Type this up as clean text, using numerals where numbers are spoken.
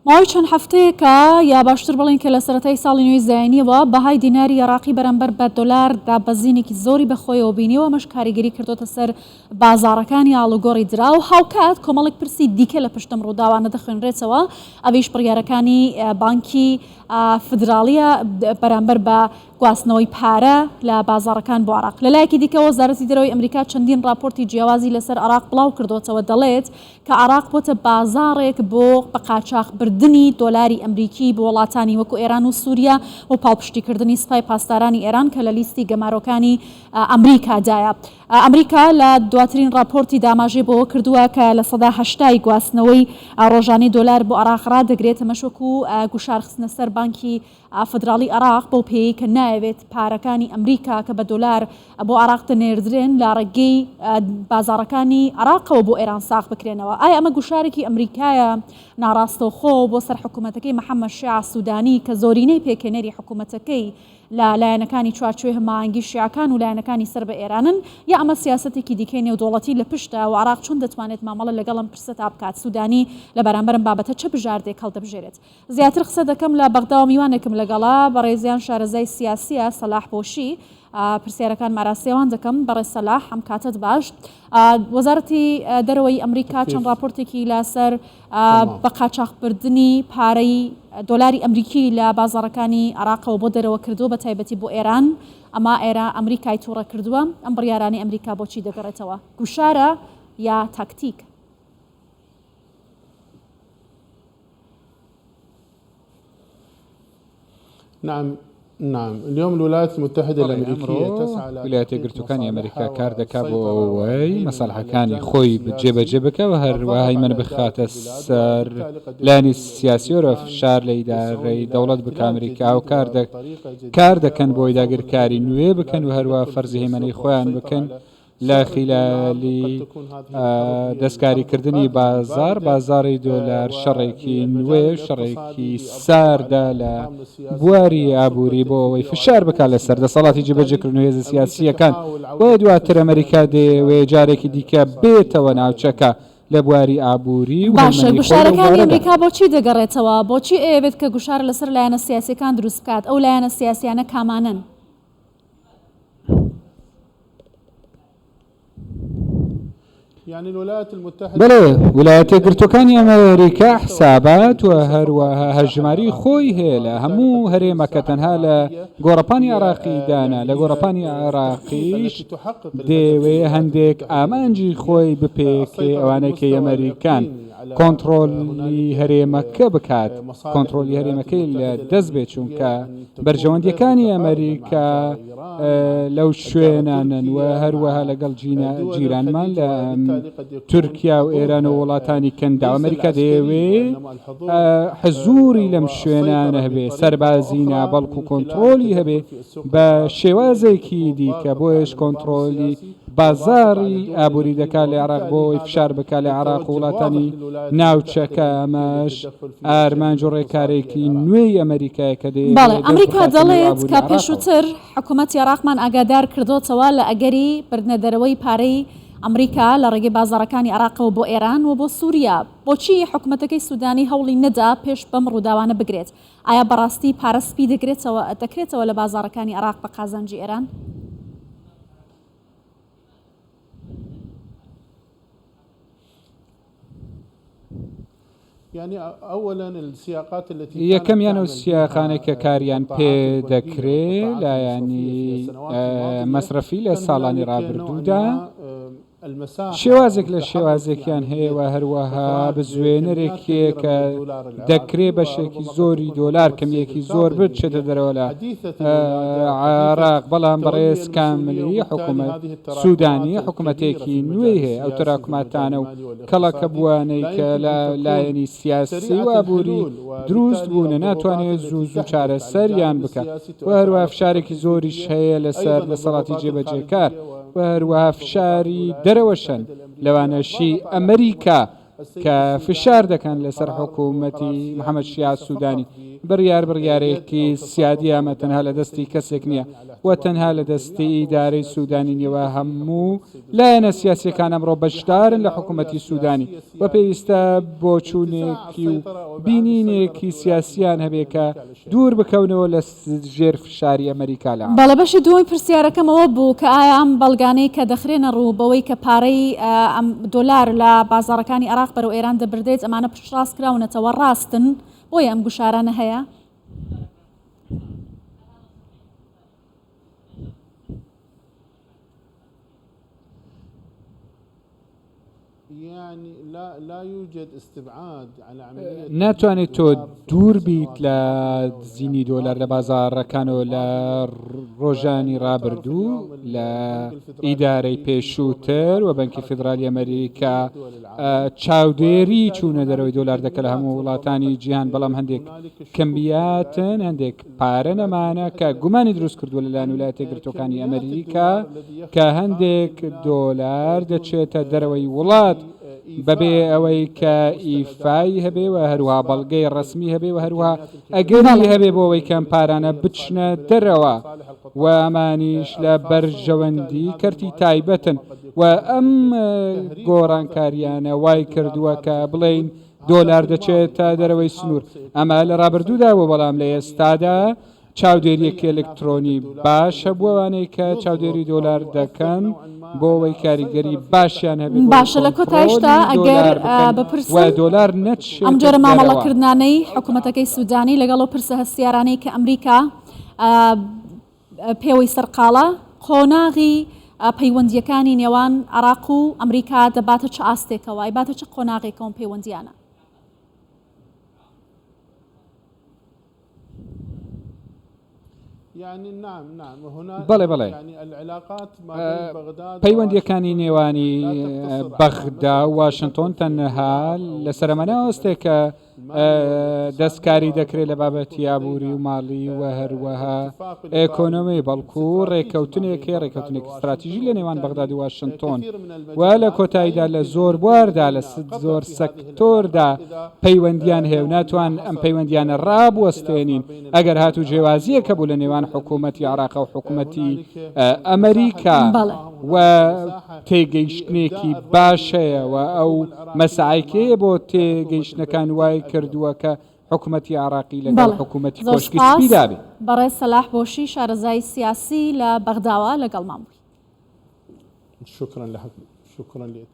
ماوەی چەند هەفتەیەکە یا باشتر بڵین کە لە سەرەتای ساڵی نوێی زایانیەوە بەهای دیناری عێراقی بەرامبەر بە دۆلار دابەزینێکی زۆری بەخۆیەوە بینیەوە ئەمەش کاریگەری کردوتە سەر بازاڕەکانی ئاڵوگۆڕی درا و هاوکات کۆمەڵێک پرسی دیکە لە پشتم ڕووداوانە دەخوێنرێتەوە ئەویش بڕیارەکانی بانکی فدرالیە بەرامبەر بە گواستنەوەی پارە لە بازاڕەکان بۆ عێراق. لەلایەکی دیکە وەزارەتی دەرەوەی ئەمریکا چەندین راپۆرتی جیاوازی لەسەر عێراق بڵاو کردوتەوە دەڵێت کە عێراق بۆتە بازاڕێک بۆ بە قاچاغبردنی دۆلاری ئەمریکی بۆ وڵاتانی وەکو ئێران و سووریا و پاڵپشتیکردنی سپای پاسدارانی ئێران کە لە لیستی گەمارۆکانی ئەمریکادایە. ئەمریکا لە دواترین راپۆرتی داماژێ بۆ کردووە کە لە سەدا هەشتای گواستنەوەی ڕۆژانەی دۆلار بۆ عێراق ڕدەگرێت ئەمەشوەکو گوشارخستنە سەر بانکی فدرالی عێراق بەو پێی کە نایەوێت پارەکانی ئەمریکا کە بە دۆلار بۆ عێراق دەنێردرێن لە ڕێگەی بازاڕەکانی عێراقەوە بۆ ئێران ساغ بکرێنەوە. ئایا ئەمە گوشارێکی ئەمریکایە ناڕاستەوخۆ بۆ سەر حکوومەتەکەی محەممەد شیع سوودانی کە زۆرینەی پێکێنەری حکوومەتەکەی لە لایەنەکانی چوارچوێ هەماهەنگی شیعەکان و لایەنەکانی سەر بە ئێرانن یا ئەمە سیاسەتێکی دیکەی نێودوڵەتی لە پشتە و عێراق چۆن دەتوانێت مامەڵە لەگەڵم پرسە تا بکات سوودانی لە بەرامبەرم بابەتە چه بژاردێک هەڵدەبژێرێت. زیاتر قسە دەکەم لە بەغدا و میوانێکم لەگەڵا بەڕێزیان شارەزای سیاسیە سەلاح بۆشی پرسیارەکان ماراسیێوان دەکەم بەڕێز سەلاح هەم کاتت باش. وەزارەتی دەرەوەی ئەمریکا چەند راپۆرتێکی لەسەر بە قاچاغبردنی پارەی دۆلاری ئەمریکی لە بازاڕەکانی عێراقەوە بۆ دەرەوە کردووە بە تایبەتی بۆ ئێران ئەما ئەمریکای تووڕە کردووە ئەم بڕیارانی ئەمریکا بۆچی دەگەڕێتەوە گوشارە یا تاکتیک؟ نعم اليوم الولايات المتحدة الأمريكية تسعى ولايات يقرتوكاني أمريكا كاردكا بوي مصالحة كاني خوي بجيبة جيبك وهي من بخات السر لاني السياسي ورف شار ليداري دولة بك أمريكا وكاردك كان بوي داقر كاري نوي بكن وهروا فرزه من إخوان بكن لا خلالی دەستکاری کردنی بازاری دۆلار شەڕێکی نوێ شەڕێکی ساردا لە بواری ئابووری بۆ ئەوەی فشار بکات لەسەر دەسەڵاتی جێبەجێکردن و هێزە سیاسیەکان بۆ دواتر ئەمریکا دەیەوێ جارێکی دیکە بێتەوە ناوچەکە لە بواری ئابووری و باشە گوشارەکانی ئەمریکا بۆچی دەگەڕێتەوە بۆچی ئەوێت کە گوشار لەسەر لایەنە سیاسیەکان دروست بکات ئەو لایەنە سیاسیانە کامانن؟ بەڵێ ویلایەتە یەکگرتووەکانی ئەمریکا حسابات و هەروەها هەژماری خۆی هەیە لە هەموو هەرێمەکە تەنها لە گۆڕەپانی عێراقی دانا لە گۆڕەپانی عێراقیش دەیەوێ هەندێک ئامانجی خۆی بپێکێ ئەوانەی کە ئەمریکان کۆنتڕۆلی هەرێمەکە بکات کۆنتڕۆلی هەرێمەکەی لە دەست بێت چونکە بەرژەوەندیەکانی ئەمریکا لەو شوێنانن و هەروەها لەگەڵ جیرانمان لە تورکیا و ئێران و وڵاتانی کەندا و ئەمریکا دەیەوێ حزوری لەم شوێنانە هەبێ سەربازی نابەڵک و کۆنتڕۆلی هەبێ بە شێوازێکی دیکە بۆیش کۆنتڕۆلی بازاری ئابووری دەکات لە عێراق بۆی فشار بکات لە عێراق و وڵاتانی ناوچەکە ئەمەش ئارمانج و ڕێکارێکی نوێی ئەمریکایە کە بەڵێ ئەمریکا دەڵێت کە پێشووتر حکوومەتی عێراقمان ئاگادار کردوتەوە لە ئەگەری بردنەدەرەوەی پارەی ئەمریکا لە ڕێگەی بازاڕەکانی عێراقەوە بۆ ئێران و بۆ سووریا بۆچی حکوومەتەکەی سوودانی هەوڵی نەدا پێش بەم ڕووداوانە بگرێت؟ ئایا بەڕاستی پارەسپی دەکرێتەوە لە بازاڕەکانی عێراق بە قازانجی ئێران؟ یەکەمیان و سیاقانێک کە کاریان پێ دەکرێت لایەنی مەسرەفی لە ساڵانی ڕابردوودا شێوازێک لە شێوازێکیان هەیە و هەروەها بزوێنەرێکێ کە دەکرێت بەشێکی زۆری دۆلار کەمیەکی زۆر بچێتە دەرەوە لە عێراق بەڵام بەڕێز کاملی حکوومەت سوودانی حکوومەتێکی نوێی هەیە ئەو تراکماتانە و کەڵەکە بوانەی کە لە لایەنی سیاسی و ئابووری دروست بوونە ناتوانێت زوو چارەسەریان بکات و هەروەها فشارێکی زۆریش هەیە لەسەر دەسەڵاتی جێبەجێکار و هەروەها فشاری دەرەوەشن لەوانەشی ئەمریکا کە فشار دەکەن لەسەر حکوومەتی محەممەد شیع سوودانی بڕیارێکی سیادی ئەمە تەنها لە دەستی کەسێک نییە و تەنها لە دەستی ئیدارەی سوودانی نیوە هەموو لایەنە سیاسیەکان ئەمڕۆ بەشدارن لە حکوومەتی سوودانی و پێویستە بۆ چوونێکی و بینینێکی سیاسیان هەبێ کە دوور بکەونەوە لە ژێر فشاری ئەمریکا لە بەڵێ بەشی دووەمی پرسیارەکەمەوە بوو کە ئایا ئەم بەڵگانەی کە دەخرێنە ڕوو بەوەی کە پارەی دۆلار لە بازاڕەکانی عێراق بەرەو ئێران دەبردێت ئەمانە پشتڕاست کراونەتەوە ڕاستن بۆیە ئەم گوشارانە هەیە؟ ناتوانێت تۆ دوور بیت لە زینی دۆلار لە بازاڕەکانەوە لە ڕۆژانی ڕابردوو لە ئیدارەی پێشووتر و بەنکی فیدرالی ئەمریکا چاودێری چوونە دەرەوەی دۆلار دەکە لە هەموو وڵاتانی جیهان بەڵام هەندێک کەمبیاتن هەندێک پارە نەمانە کە گومانی دروست کردووە لەلایەن ویلایەتە یەکگرتووەکانی ئەمریکا کە هەندێک دۆلار دەچێتە دەرەوەی وڵات بەبێ ئەوەی کە ئیفای هەبێ و هەروها بەڵگەی ڕسمی هەبێ و هەروها ئەگەری هەبێ بۆ ئەوەی کەم پارانە بچنە دەرەوە و ئەمانیش لە بەرژەوەندی کەرتی تایبەتن و ئەم گۆڕانکاریانە وای کردووە کە بڵێین دۆلار دەچێت تا دەرەوەی سنوور ئەمە لە ڕابردوودا بۆ بەڵام لە ئێستادا چاودێریەکی ئەلکترۆنی باشە بۆوانەی کە چاودێری دۆلار دەکەن بۆ ئەوەی کاریگەری باشیان هەبێت باشە لە کۆتایشتا ئەگەر بپرسن دۆلار نەچ ئەم جۆرە مامەڵەکردانەی حکوومەتەکەی سوودانی لەگەڵ و پرسە هەستیارانەی کە ئەمریکا پێوەی سەرقاڵە قۆناغی پەیوەندیەکانی نێوان عێراق و ئەمریکا دەباتە چه ئاستێکەوە ئایباتە چه قۆناغێکەوە پەیوەندیانە؟ بەڵێ بەڵێ پەیوەندیەکانی نێوانی بەغدا و واشنتۆن تەنها لە سەرمەناوەستێکە دەستکاری دەکرێت لە بابەتی یابووری و ماڵی و هەروەها ئێکۆنۆمی بەڵکو ڕێککەوتنێکی استراتیژی لە نێوان بەغداد و واشنتۆن و لە کۆتاییدا لە زۆر بواردا لە زۆر سەکتۆردا پەیوەندیان هەیە و ناتوان ئەم پەیوەندیانە ڕابوەستێنین ئەگەر هاتوو جێوازیەکە بوو لە نێوان حکوومەتی عێراق و حکوومەتی ئەمریکا و تێگەیشتنێکی باشەیە و ئەو مەسعایکەیە بۆ تێگەیشتنەکان وای کردووە کە حکوومەتی عێراقی لەگەڵ حکوومەتی خۆشکسپی دابێت. بەڕێز سەلاح بۆشی شارەزای سیاسی لە بەغداوە لەگەڵمان بووی. شكرا لك.